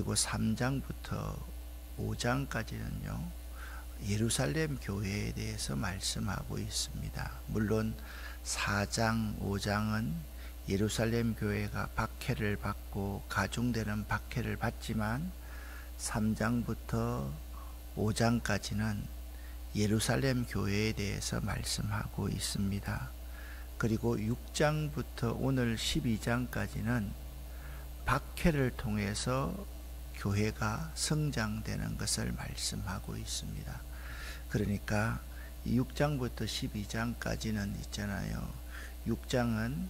그리고 3장부터 5장까지는요 예루살렘 교회에 대해서 말씀하고 있습니다. 물론 4장, 5장은 예루살렘 교회가 박해를 받고 가중되는 박해를 받지만 3장부터 5장까지는 예루살렘 교회에 대해서 말씀하고 있습니다. 그리고 6장부터 오늘 12장까지는 박해를 통해서 교회가 성장되는 것을 말씀하고 있습니다. 그러니까 6장부터 12장까지는 있잖아요. 6장은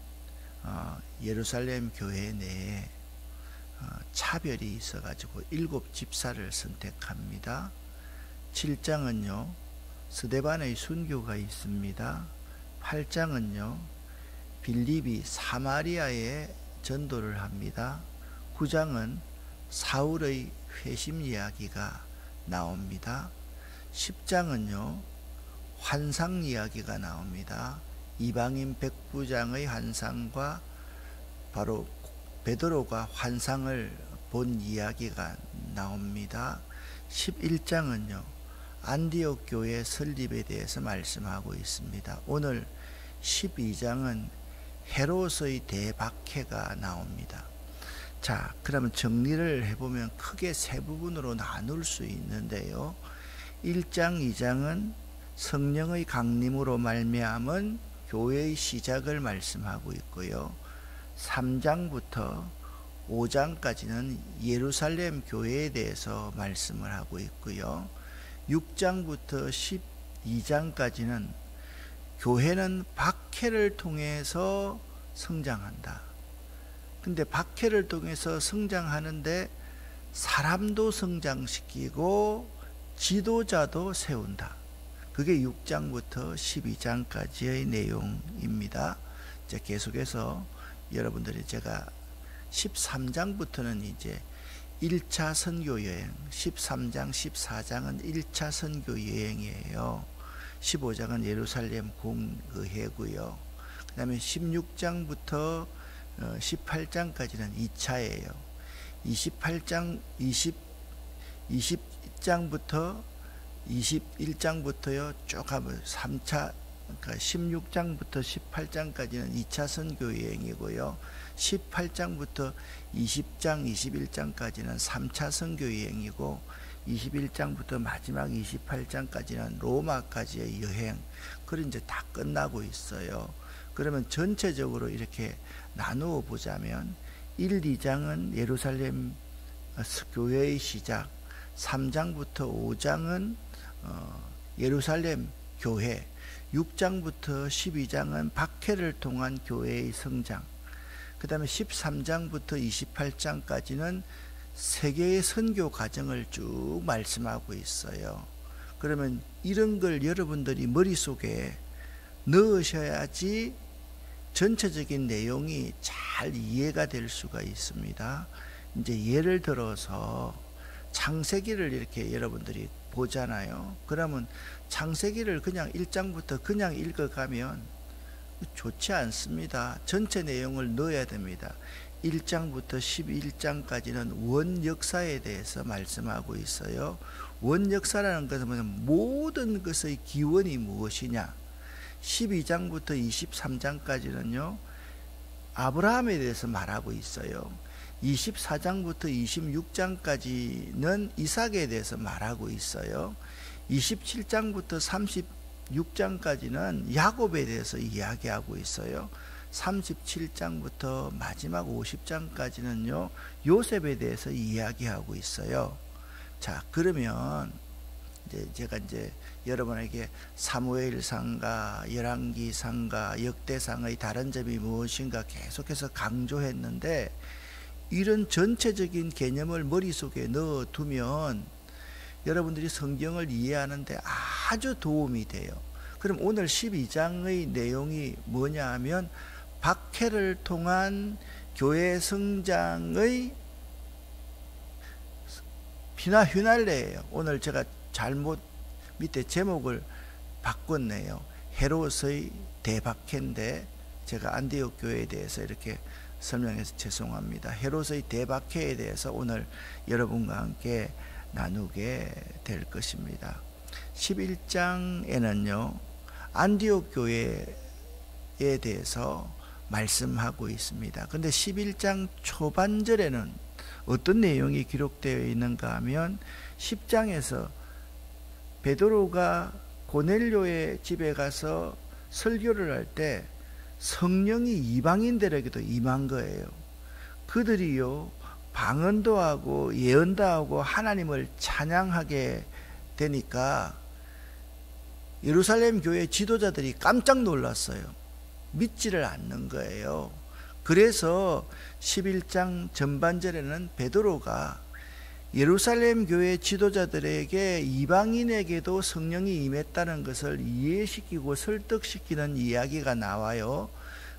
예루살렘 교회 내에 차별이 있어가지고 7집사를 선택합니다. 7장은요 스데반의 순교가 있습니다. 8장은요 빌립이 사마리아에 전도를 합니다. 9장은 사울의 회심 이야기가 나옵니다. 10장은요 환상 이야기가 나옵니다. 이방인 백부장의 환상과 바로 베드로가 환상을 본 이야기가 나옵니다. 11장은요 안디옥 교회 설립에 대해서 말씀하고 있습니다. 오늘 12장은 헤롯의 대박해가 나옵니다. 자, 그러면 정리를 해보면 크게 세 부분으로 나눌 수 있는데요. 1장, 2장은 성령의 강림으로 말미암은 교회의 시작을 말씀하고 있고요. 3장부터 5장까지는 예루살렘 교회에 대해서 말씀을 하고 있고요. 6장부터 12장까지는 교회는 박해를 통해서 성장한다. 근데 박해를 통해서 성장하는데 사람도 성장시키고 지도자도 세운다. 그게 6장부터 12장까지의 내용입니다. 이제 계속해서 여러분들이 제가 13장부터는 이제 1차 선교 여행, 13장, 14장은 1차 선교 여행이에요. 15장은 예루살렘 공의회고요. 그 다음에 16장부터 18장까지는 2차예요. 20장부터 21장부터요 쭉 하면 3차, 그러니까 16장부터 18장까지는 2차 선교 여행이고요. 18장부터 20장, 21장까지는 3차 선교 여행이고 21장부터 마지막 28장까지는 로마까지의 여행. 그런 이제 다 끝나고 있어요. 그러면 전체적으로 이렇게 나누어 보자면 1, 2장은 예루살렘 교회의 시작, 3장부터 5장은 예루살렘 교회, 6장부터 12장은 박해를 통한 교회의 성장, 그 다음에 13장부터 28장까지는 세계의 선교 과정을 쭉 말씀하고 있어요. 그러면 이런 걸 여러분들이 머릿속에 넣으셔야지 전체적인 내용이 잘 이해가 될 수가 있습니다. 이제 예를 들어서 창세기를 이렇게 여러분들이 보잖아요. 그러면 창세기를 그냥 1장부터 그냥 읽어가면 좋지 않습니다. 전체 내용을 넣어야 됩니다. 1장부터 11장까지는 원역사에 대해서 말씀하고 있어요. 원역사라는 것은 모든 것의 기원이 무엇이냐. 12장부터 23장까지는요 아브라함에 대해서 말하고 있어요. 24장부터 26장까지는 이삭에 대해서 말하고 있어요. 27장부터 36장까지는 야곱에 대해서 이야기하고 있어요. 37장부터 마지막 50장까지는요 요셉에 대해서 이야기하고 있어요. 자, 그러면 제가 여러분에게 사무엘상과 열왕기상과 역대상의 다른 점이 무엇인가 계속해서 강조했는데, 이런 전체적인 개념을 머릿속에 넣어두면 여러분들이 성경을 이해하는데 아주 도움이 돼요. 그럼 오늘 12장의 내용이 뭐냐 하면 박해를 통한 교회 성장의 비나 휘날레예요. 오늘 제가 잘못 밑에 제목을 바꿨네요. 헤롯의 대박해인데 제가 안디옥 교회에 대해서 이렇게 설명해서 죄송합니다. 헤롯의 대박해에 대해서 오늘 여러분과 함께 나누게 될 것입니다. 11장에는요 안디옥 교회에 대해서 말씀하고 있습니다. 근데 11장 초반절에는 어떤 내용이 기록되어 있는가 하면 10장에서 베드로가 고넬료의 집에 가서 설교를 할 때 성령이 이방인들에게도 임한 거예요. 그들이요 방언도 하고 예언도 하고 하나님을 찬양하게 되니까 예루살렘 교회 지도자들이 깜짝 놀랐어요. 믿지를 않는 거예요. 그래서 11장 전반절에는 베드로가 예루살렘 교회 지도자들에게 이방인에게도 성령이 임했다는 것을 이해시키고 설득시키는 이야기가 나와요.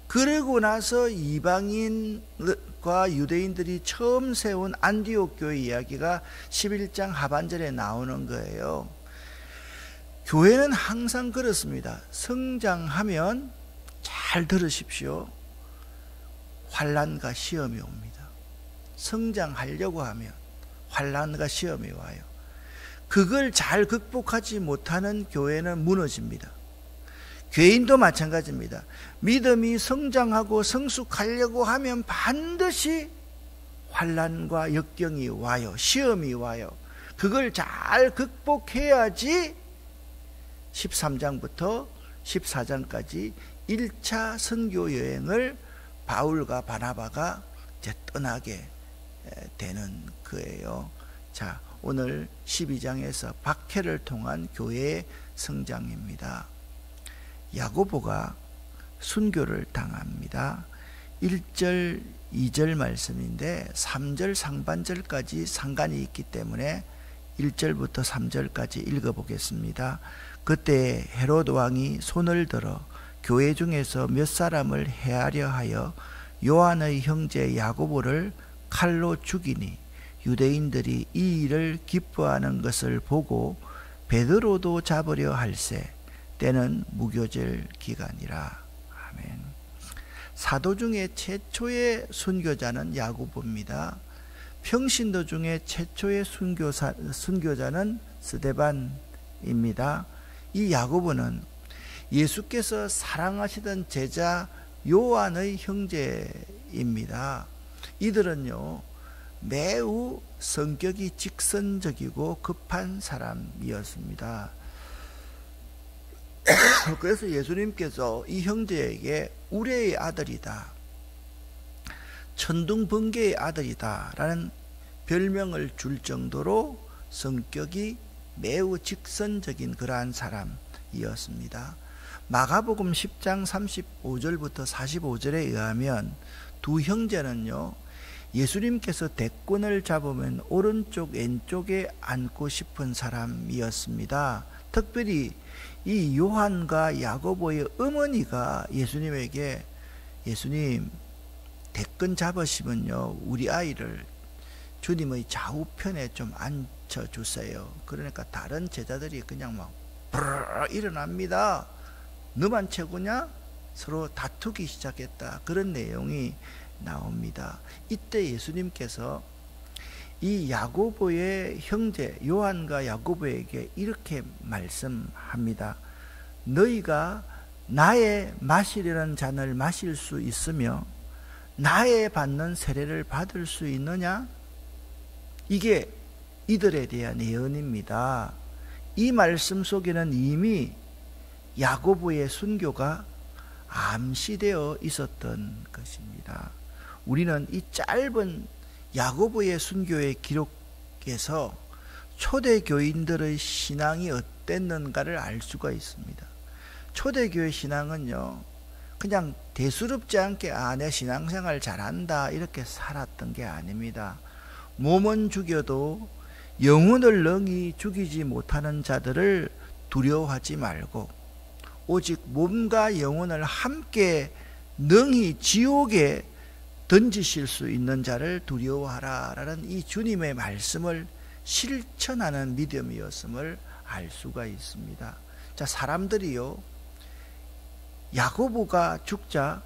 그러고 나서 이방인과 유대인들이 처음 세운 안디옥 교회 이야기가 11장 하반절에 나오는 거예요. 교회는 항상 그렇습니다. 성장하면 잘 들으십시오. 환난과 시험이 옵니다. 성장하려고 하면 환난과 시험이 와요. 그걸 잘 극복하지 못하는 교회는 무너집니다. 교인도 마찬가지입니다. 믿음이 성장하고 성숙하려고 하면 반드시 환난과 역경이 와요. 시험이 와요. 그걸 잘 극복해야지 13장부터 14장까지 1차 선교 여행을 바울과 바나바가 이제 떠나게 되는 거예요. 자, 오늘 12장에서 박해를 통한 교회의 성장입니다. 야고보가 순교를 당합니다. 1절, 2절 말씀인데 3절 상반절까지 상관이 있기 때문에 1절부터 3절까지 읽어보겠습니다. 그때 헤롯 왕이 손을 들어 교회 중에서 몇 사람을 해하려 하여 요한의 형제 야고보를 칼로 죽이니 유대인들이 이 일을 기뻐하는 것을 보고 베드로도 잡으려 할세. 때는 무교절 기간이라. 아멘. 사도 중에 최초의 순교자는 야고보입니다. 평신도 중에 최초의 순교자는 스데반입니다. 이 야고보는 예수께서 사랑하시던 제자 요한의 형제입니다. 이들은요 매우 성격이 직선적이고 급한 사람이었습니다. 그래서 예수님께서 이 형제에게 우레의 아들이다, 천둥번개의 아들이다 라는 별명을 줄 정도로 성격이 매우 직선적인 그러한 사람이었습니다. 마가복음 10장 35절부터 45절에 의하면 두 형제는요 예수님께서 대권을 잡으면 오른쪽 왼쪽에 앉고 싶은 사람이었습니다. 특별히 이 요한과 야고보의 어머니가 예수님에게 예수님 대권 잡으시면요 우리 아이를 주님의 좌우편에 좀 앉혀주세요. 그러니까 다른 제자들이 그냥 막 브르르 일어납니다. 너만 최고냐? 서로 다투기 시작했다. 그런 내용이 나옵니다. 이때 예수님께서 이 야고보의 형제 요한과 야고보에게 이렇게 말씀합니다. 너희가 나의 마시려는 잔을 마실 수 있으며 나의 받는 세례를 받을 수 있느냐? 이게 이들에 대한 예언입니다. 이 말씀 속에는 이미 야고보의 순교가 암시되어 있었던 것입니다. 우리는 이 짧은 야고보의 순교의 기록에서 초대교인들의 신앙이 어땠는가를 알 수가 있습니다. 초대교회 신앙은요 그냥 대수롭지 않게 내 신앙생활 잘한다 이렇게 살았던 게 아닙니다. 몸은 죽여도 영혼을 능히 죽이지 못하는 자들을 두려워하지 말고 오직 몸과 영혼을 함께 능히 지옥에 던지실 수 있는 자를 두려워하라 라는 이 주님의 말씀을 실천하는 믿음이었음을 알 수가 있습니다. 자, 사람들이요 야고보가 죽자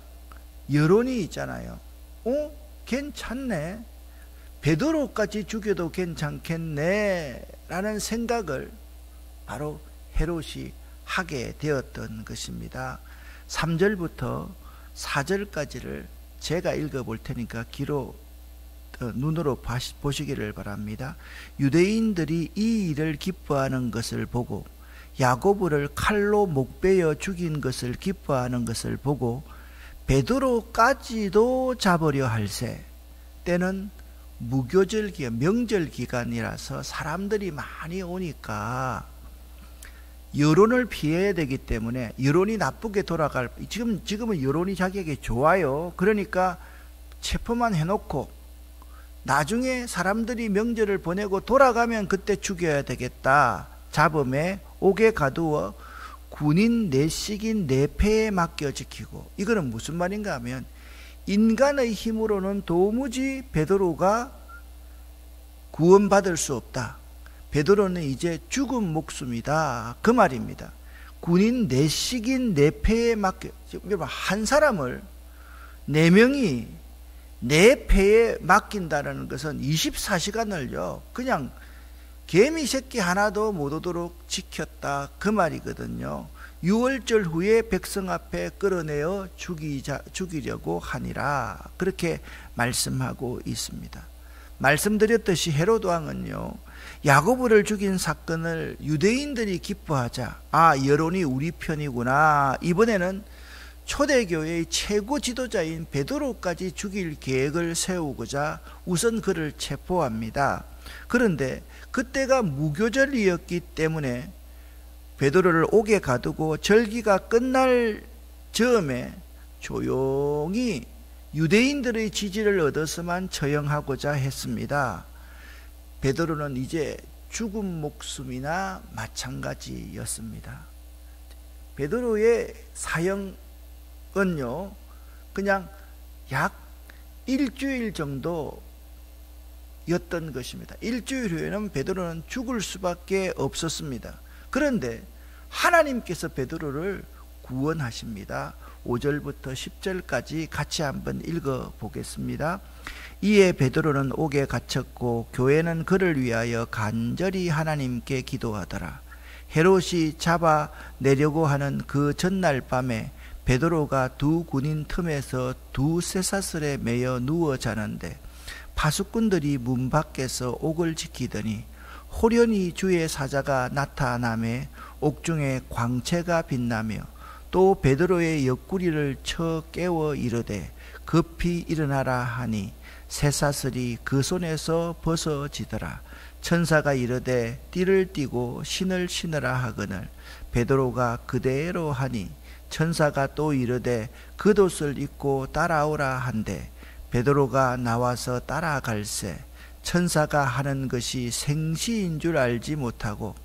여론이 있잖아요. 괜찮네, 베드로까지 죽여도 괜찮겠네 라는 생각을 바로 헤롯이 하게 되었던 것입니다. 3절부터 4절까지를 제가 읽어볼 테니까 귀로 눈으로 보시기를 바랍니다. 유대인들이 이 일을 기뻐하는 것을 보고 야고보를 칼로 목베어 죽인 것을 기뻐하는 것을 보고 베드로까지도 잡으려 할새, 때는 무교절 기간, 명절 기간이라서 사람들이 많이 오니까 여론을 피해야 되기 때문에, 여론이 나쁘게 돌아갈, 지금은 여론이 자기에게 좋아요. 그러니까 체포만 해놓고 나중에 사람들이 명절을 보내고 돌아가면 그때 죽여야 되겠다. 잡음에 옥에 가두어 군인 내식인 내패에 맡겨 지키고. 이거는 무슨 말인가 하면 인간의 힘으로는 도무지 베드로가 구원받을 수 없다. 베드로는 이제 죽은 목숨이다, 그 말입니다. 군인 내식인 내패에 맡겨, 한 사람을 4명이 내 패에 맡긴다는 것은 24시간을요 그냥 개미 새끼 하나도 못 오도록 지켰다, 그 말이거든요. 6월절 후에 백성 앞에 끌어내어 죽이려고 하니라, 그렇게 말씀하고 있습니다. 말씀드렸듯이 헤롯 왕은요, 야고보를 죽인 사건을 유대인들이 기뻐하자, 여론이 우리 편이구나, 이번에는 초대교회의 최고 지도자인 베드로까지 죽일 계획을 세우고자 우선 그를 체포합니다. 그런데 그때가 무교절이었기 때문에 베드로를 옥에 가두고 절기가 끝날 즈음에 조용히 유대인들의 지지를 얻어서만 처형하고자 했습니다. 베드로는 이제 죽은 목숨이나 마찬가지였습니다. 베드로의 사형은요 그냥 약 일주일 정도였던 것입니다. 일주일 후에는 베드로는 죽을 수밖에 없었습니다. 그런데 하나님께서 베드로를 구원하십니다. 5절부터 10절까지 같이 한번 읽어보겠습니다. 이에 베드로는 옥에 갇혔고 교회는 그를 위하여 간절히 하나님께 기도하더라. 헤롯이 잡아내려고 하는 그 전날 밤에 베드로가 두 군인 틈에서 두 쇠사슬에 매여 누워 자는데 파수꾼들이 문 밖에서 옥을 지키더니 호련히 주의 사자가 나타나매 옥중에 광채가 빛나며 또 베드로의 옆구리를 쳐 깨워 이르되 급히 일어나라 하니 쇠사슬이 그 손에서 벗어지더라. 천사가 이르되 띠를 띠고 신을 신으라 하거늘 베드로가 그대로 하니 천사가 또 이르되 겉옷을 입고 따라오라 한데 베드로가 나와서 따라갈새 천사가 하는 것이 생시인 줄 알지 못하고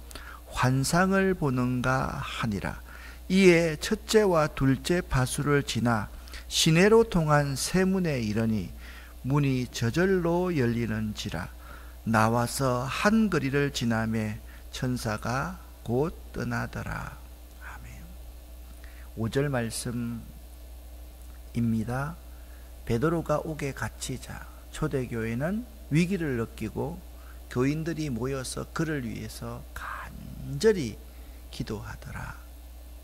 환상을 보는가 하니라. 이에 첫째와 둘째 파수를 지나 시내로 통한 세문에 이르니 문이 저절로 열리는지라. 나와서 한 거리를 지나매 천사가 곧 떠나더라. 아멘. 5절 말씀입니다. 베드로가 옥에 갇히자 초대교회는 위기를 느끼고 교인들이 모여서 그를 위해서 간절히 기도하더라,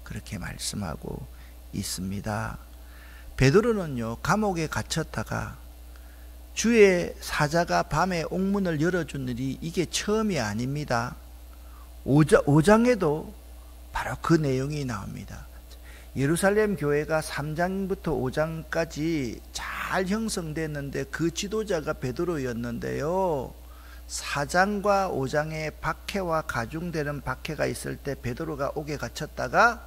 그렇게 말씀하고 있습니다. 베드로는요 감옥에 갇혔다가 주의 사자가 밤에 옥문을 열어준 일이 이게 처음이 아닙니다. 5장에도 바로 그 내용이 나옵니다. 예루살렘 교회가 3장부터 5장까지 잘 형성됐는데 그 지도자가 베드로였는데요, 4장과 5장에 박해와 가중되는 박해가 있을 때 베드로가 옥에 갇혔다가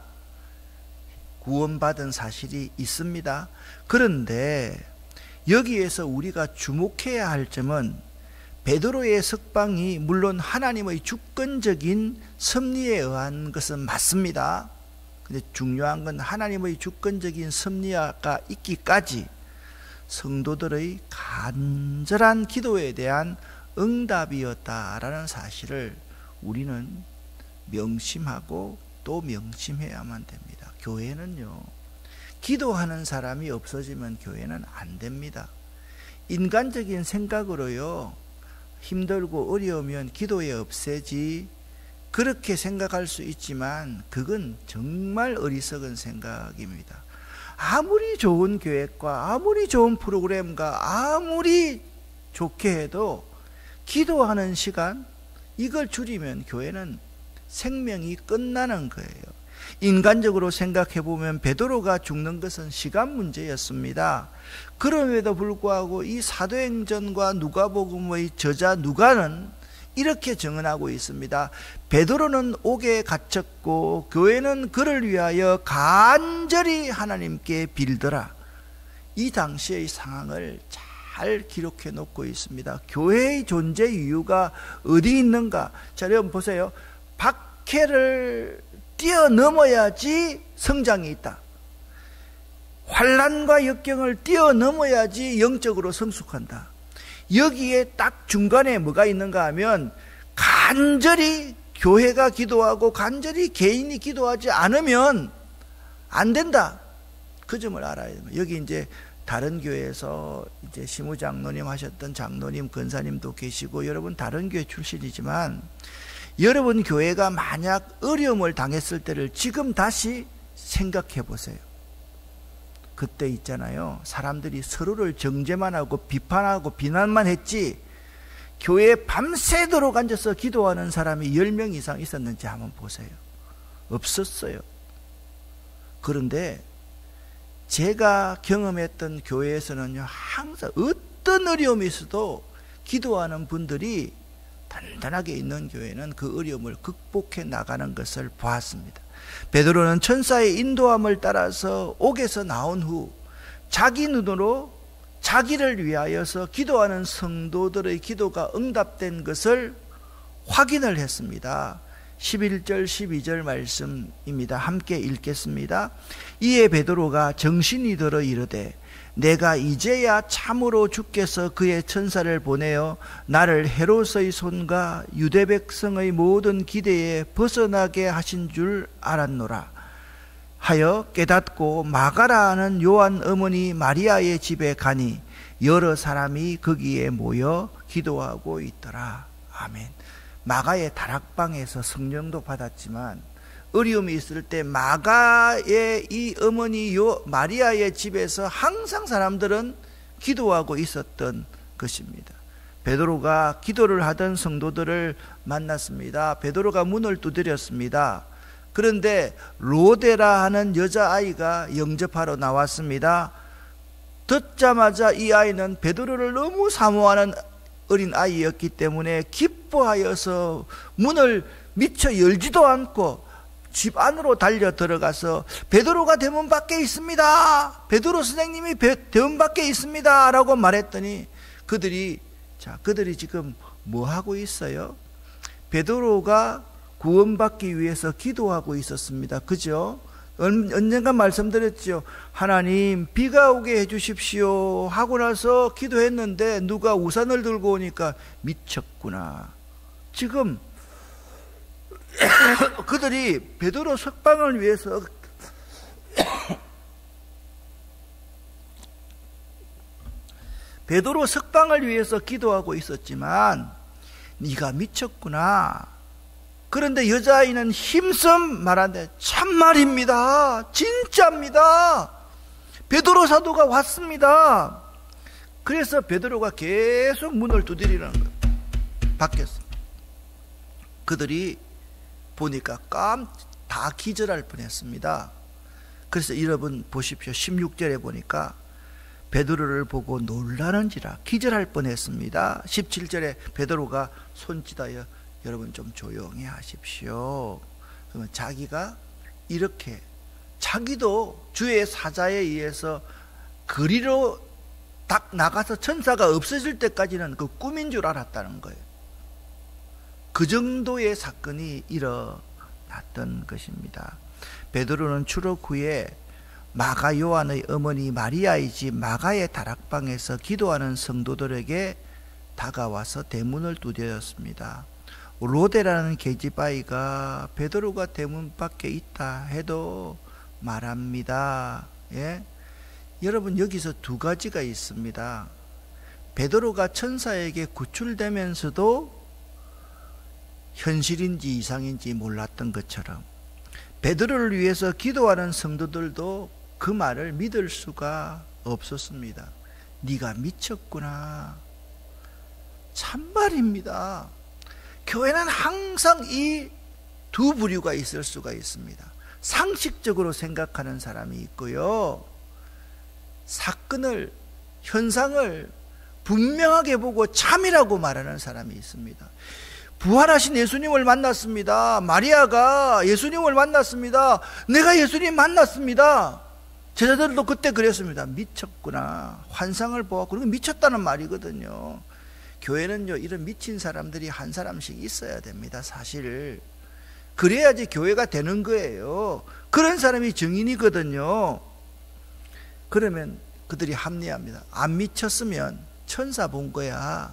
구원받은 사실이 있습니다. 그런데 여기에서 우리가 주목해야 할 점은 베드로의 석방이 물론 하나님의 주권적인 섭리에 의한 것은 맞습니다. 근데 중요한 건 하나님의 주권적인 섭리가 있기까지 성도들의 간절한 기도에 대한 응답이었다라는 사실을 우리는 명심하고 또 명심해야만 됩니다. 교회는요 기도하는 사람이 없어지면 교회는 안 됩니다. 인간적인 생각으로요, 힘들고 어려우면 기도에 없애지, 그렇게 생각할 수 있지만 그건 정말 어리석은 생각입니다. 아무리 좋은 계획과 아무리 좋은 프로그램과 아무리 좋게 해도 기도하는 시간, 이걸 줄이면 교회는 생명이 끝나는 거예요. 인간적으로 생각해 보면 베드로가 죽는 것은 시간 문제였습니다. 그럼에도 불구하고 이 사도행전과 누가복음의 저자 누가는 이렇게 증언하고 있습니다. 베드로는 옥에 갇혔고 교회는 그를 위하여 간절히 하나님께 빌더라. 이 당시의 상황을 잘 기록해 놓고 있습니다. 교회의 존재 이유가 어디 있는가? 자, 여러분 보세요. 박해를 뛰어넘어야지 성장이 있다. 환난과 역경을 뛰어넘어야지 영적으로 성숙한다. 여기에 딱 중간에 뭐가 있는가 하면 간절히 교회가 기도하고 간절히 개인이 기도하지 않으면 안 된다. 그 점을 알아야 됩니다. 여기 이제 다른 교회에서 이제 시무장로님 하셨던 장로님, 권사님도 계시고 여러분 다른 교회 출신이지만 여러분 교회가 만약 어려움을 당했을 때를 지금 다시 생각해 보세요. 그때 있잖아요. 사람들이 서로를 정죄만 하고 비판하고 비난만 했지 교회에 밤새도록 앉아서 기도하는 사람이 10명 이상 있었는지 한번 보세요. 없었어요. 그런데 제가 경험했던 교회에서는요, 항상 어떤 어려움이 있어도 기도하는 분들이 단단하게 있는 교회는 그 어려움을 극복해 나가는 것을 보았습니다. 베드로는 천사의 인도함을 따라서 옥에서 나온 후 자기 눈으로 자기를 위하여서 기도하는 성도들의 기도가 응답된 것을 확인을 했습니다. 11절 12절 말씀입니다. 함께 읽겠습니다. 이에 베드로가 정신이 들어 이르되 내가 이제야 참으로 주께서 그의 천사를 보내어 나를 헤롯의 손과 유대 백성의 모든 기대에 벗어나게 하신 줄 알았노라 하여 깨닫고 마가라 하는 요한 어머니 마리아의 집에 가니 여러 사람이 거기에 모여 기도하고 있더라. 아멘. 마가의 다락방에서 성령도 받았지만 어려움이 있을 때 마가의 이 어머니 마리아의 집에서 항상 사람들은 기도하고 있었던 것입니다. 베드로가 기도를 하던 성도들을 만났습니다. 베드로가 문을 두드렸습니다. 그런데 로데라 하는 여자아이가 영접하러 나왔습니다. 듣자마자 이 아이는 베드로를 너무 사모하는 어린 아이였기 때문에 기뻐하여서 문을 미처 열지도 않고 집 안으로 달려 들어가서 베드로가 대문 밖에 있습니다. 베드로 선생님이 대문 밖에 있습니다. 라고 말했더니 그들이 지금 뭐 하고 있어요? 베드로가 구원받기 위해서 기도하고 있었습니다. 그죠? 언젠가 말씀드렸죠. 하나님 비가 오게 해주십시오 하고 나서 기도했는데 누가 우산을 들고 오니까 미쳤구나. 지금 그들이 베드로 석방을 위해서 베드로 석방을 위해서 기도하고 있었지만 네가 미쳤구나. 그런데 여자아이는 힘써 말하는데 참말입니다. 진짜입니다. 베드로 사도가 왔습니다. 그래서 베드로가 계속 문을 두드리는 거예요. 밖에서. 그들이 보니까 다 기절할 뻔했습니다. 그래서 여러분 보십시오. 16절에 보니까 베드로를 보고 놀라는지라 기절할 뻔했습니다. 17절에 베드로가 손짓하여 여러분 좀 조용히 하십시오. 그러면 자기가 이렇게 자기도 주의 사자에 의해서 거리로 딱 나가서 천사가 없어질 때까지는 그 꿈인 줄 알았다는 거예요. 그 정도의 사건이 일어났던 것입니다. 베드로는 추록 후에 마가 요한의 어머니 마리아의 집 마가의 다락방에서 기도하는 성도들에게 다가와서 대문을 두드렸습니다. 로데라는 계집아이가 베드로가 대문 밖에 있다 해도 말합니다. 예? 여러분 여기서 두 가지가 있습니다. 베드로가 천사에게 구출되면서도 현실인지 이상인지 몰랐던 것처럼 베드로를 위해서 기도하는 성도들도 그 말을 믿을 수가 없었습니다. 네가 미쳤구나. 참말입니다. 교회는 항상 이 두 부류가 있을 수가 있습니다. 상식적으로 생각하는 사람이 있고요, 사건을, 현상을 분명하게 보고 참이라고 말하는 사람이 있습니다. 부활하신 예수님을 만났습니다. 마리아가 예수님을 만났습니다. 내가 예수님 만났습니다. 제자들도 그때 그랬습니다. 미쳤구나. 환상을 보았고, 그리고 미쳤다는 말이거든요. 교회는요, 이런 미친 사람들이 한 사람씩 있어야 됩니다. 사실 그래야지 교회가 되는 거예요. 그런 사람이 증인이거든요. 그러면 그들이 합리합니다. 안 미쳤으면 천사 본 거야,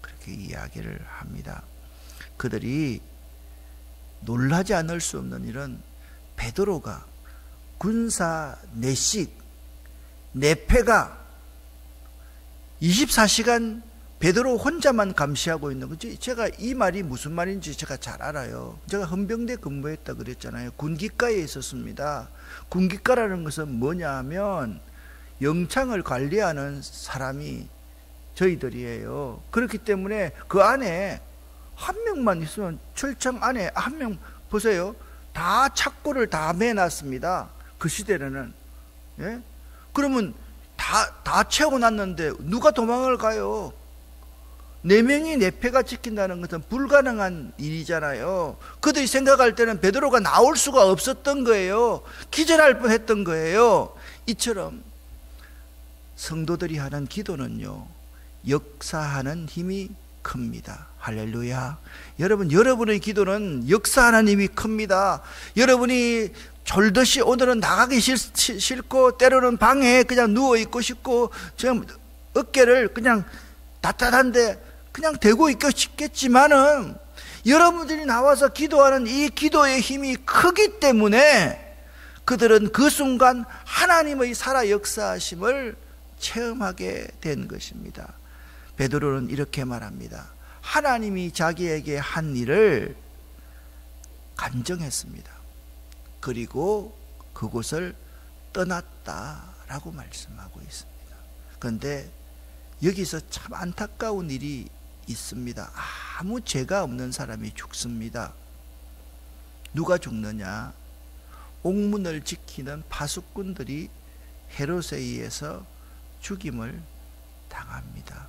그렇게 이야기를 합니다. 그들이 놀라지 않을 수 없는 일은 베드로가 군사 내식, 내패가 24시간 베드로 혼자만 감시하고 있는 거지. 제가 이 말이 무슨 말인지 제가 잘 알아요. 제가 헌병대 근무했다 그랬잖아요. 군기과에 있었습니다. 군기과라는 것은 뭐냐 하면 영창을 관리하는 사람이 저희들이에요. 그렇기 때문에 그 안에 한 명만 있으면, 철창 안에 한 명 보세요. 다 착고를 다 매놨습니다. 그 시대에는. 예? 그러면 다 채워놨는데 누가 도망을 가요? 4명이 내패가 지킨다는 것은 불가능한 일이잖아요. 그들이 생각할 때는 베드로가 나올 수가 없었던 거예요. 기절할 뻔했던 거예요. 이처럼 성도들이 하는 기도는요, 역사하는 힘이 큽니다. 할렐루야. 여러분, 여러분의 기도는 역사하는 힘이 큽니다. 여러분이 졸듯이 오늘은 나가기 싫고 때로는 방에 그냥 누워있고 싶고 지금 어깨를 그냥 따뜻한데 그냥 대고 있고 싶겠지만은 여러분들이 나와서 기도하는 이 기도의 힘이 크기 때문에 그들은 그 순간 하나님의 살아 역사하심을 체험하게 된 것입니다. 베드로는 이렇게 말합니다. 하나님이 자기에게 한 일을 간증했습니다. 그리고 그곳을 떠났다라고 말씀하고 있습니다. 그런데 여기서 참 안타까운 일이 있습니다. 아무 죄가 없는 사람이 죽습니다. 누가 죽느냐? 옥문을 지키는 파수꾼들이 헤롯에 의해서 죽임을 당합니다.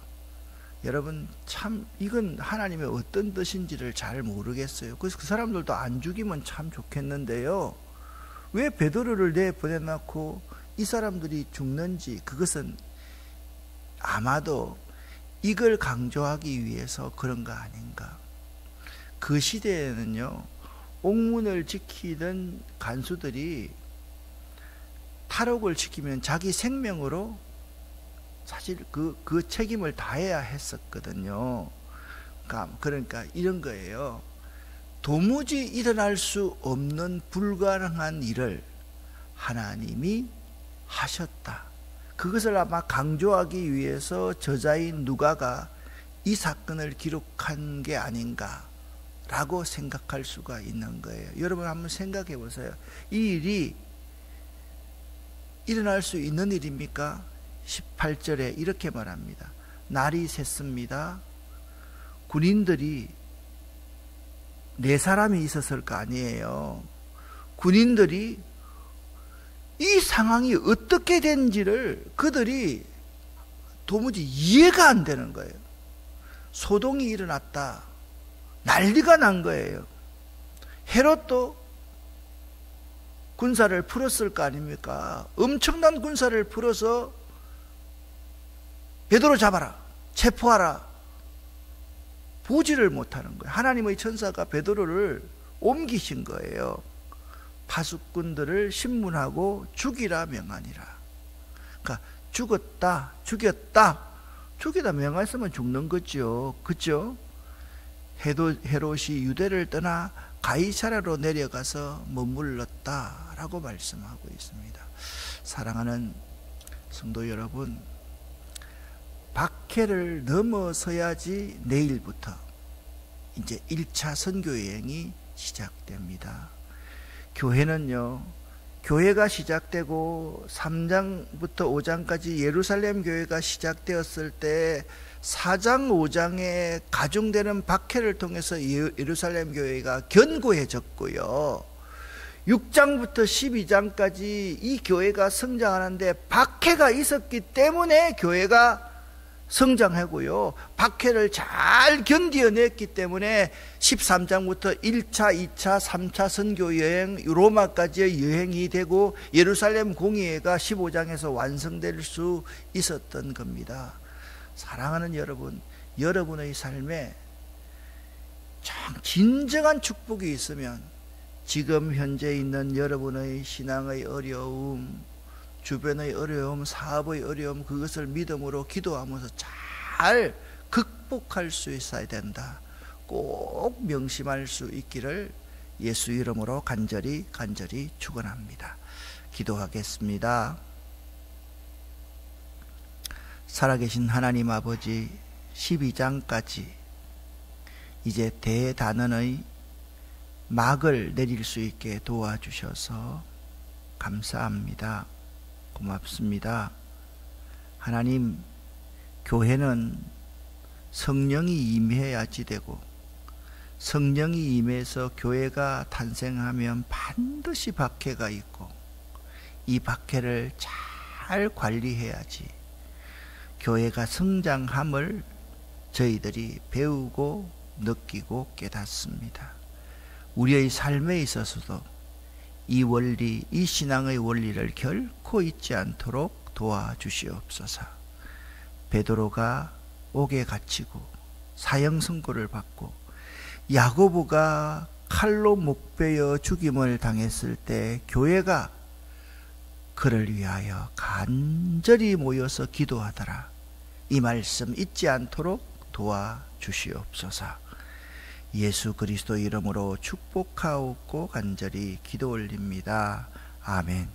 여러분, 참 이건 하나님의 어떤 뜻인지를 잘 모르겠어요. 그래서 그 사람들도 안 죽이면 참 좋겠는데요, 왜 베드로를 내보내놓고 이 사람들이 죽는지, 그것은 아마도 이걸 강조하기 위해서 그런 거 아닌가. 그 시대에는요, 옥문을 지키던 간수들이 탈옥을 시키면 자기 생명으로 사실 그 책임을 다해야 했었거든요. 그러니까 이런 거예요. 도무지 일어날 수 없는 불가능한 일을 하나님이 하셨다. 그것을 아마 강조하기 위해서 저자인 누가가 이 사건을 기록한 게 아닌가라고 생각할 수가 있는 거예요. 여러분 한번 생각해 보세요. 이 일이 일어날 수 있는 일입니까? 18절에 이렇게 말합니다. 날이 샜습니다. 군인들이 4사람이 있었을 거 아니에요. 군인들이 이 상황이 어떻게 된지를 그들이 도무지 이해가 안 되는 거예요. 소동이 일어났다. 난리가 난 거예요. 헤롯도 군사를 풀었을 거 아닙니까? 엄청난 군사를 풀어서 베드로 잡아라, 체포하라, 보지를 못하는 거예요. 하나님의 천사가 베드로를 옮기신 거예요. 파수꾼들을 신문하고 죽이라 명하니라. 그러니까 죽었다, 죽였다, 죽이다 명했으면 죽는 거죠. 그죠? 헤롯이 유대를 떠나 가이사랴로 내려가서 머물렀다라고 말씀하고 있습니다. 사랑하는 성도 여러분, 박해를 넘어서야지 내일부터 이제 1차 선교여행이 시작됩니다. 교회는요, 교회가 시작되고 3장부터 5장까지 예루살렘 교회가 시작되었을 때 4장 5장에 가중되는 박해를 통해서 예루살렘 교회가 견고해졌고요, 6장부터 12장까지 이 교회가 성장하는데 박해가 있었기 때문에 교회가 성장하고요, 박해를 잘 견디어냈기 때문에 13장부터 1차, 2차, 3차 선교여행, 로마까지의 여행이 되고 예루살렘 공의회가 15장에서 완성될 수 있었던 겁니다. 사랑하는 여러분, 여러분의 삶에 참 진정한 축복이 있으면 지금 현재 있는 여러분의 신앙의 어려움, 주변의 어려움, 사업의 어려움, 그것을 믿음으로 기도하면서 잘 극복할 수 있어야 된다. 꼭 명심할 수 있기를 예수 이름으로 간절히 축원합니다. 기도하겠습니다. 살아계신 하나님 아버지, 12장까지 이제 대단원의 막을 내릴 수 있게 도와주셔서 감사합니다. 고맙습니다. 하나님, 교회는 성령이 임해야지 되고, 성령이 임해서 교회가 탄생하면 반드시 박해가 있고, 이 박해를 잘 관리해야지 교회가 성장함을 저희들이 배우고 느끼고 깨닫습니다. 우리의 삶에 있어서도 이 원리, 이 신앙의 원리를 결코 잊지 않도록 도와주시옵소서. 베드로가 옥에 갇히고 사형 선고를 받고 야고보가 칼로 목베어 죽임을 당했을 때 교회가 그를 위하여 간절히 모여서 기도하더라. 이 말씀 잊지 않도록 도와주시옵소서. 예수 그리스도 이름으로 축복하옵고 간절히 기도 올립니다. 아멘.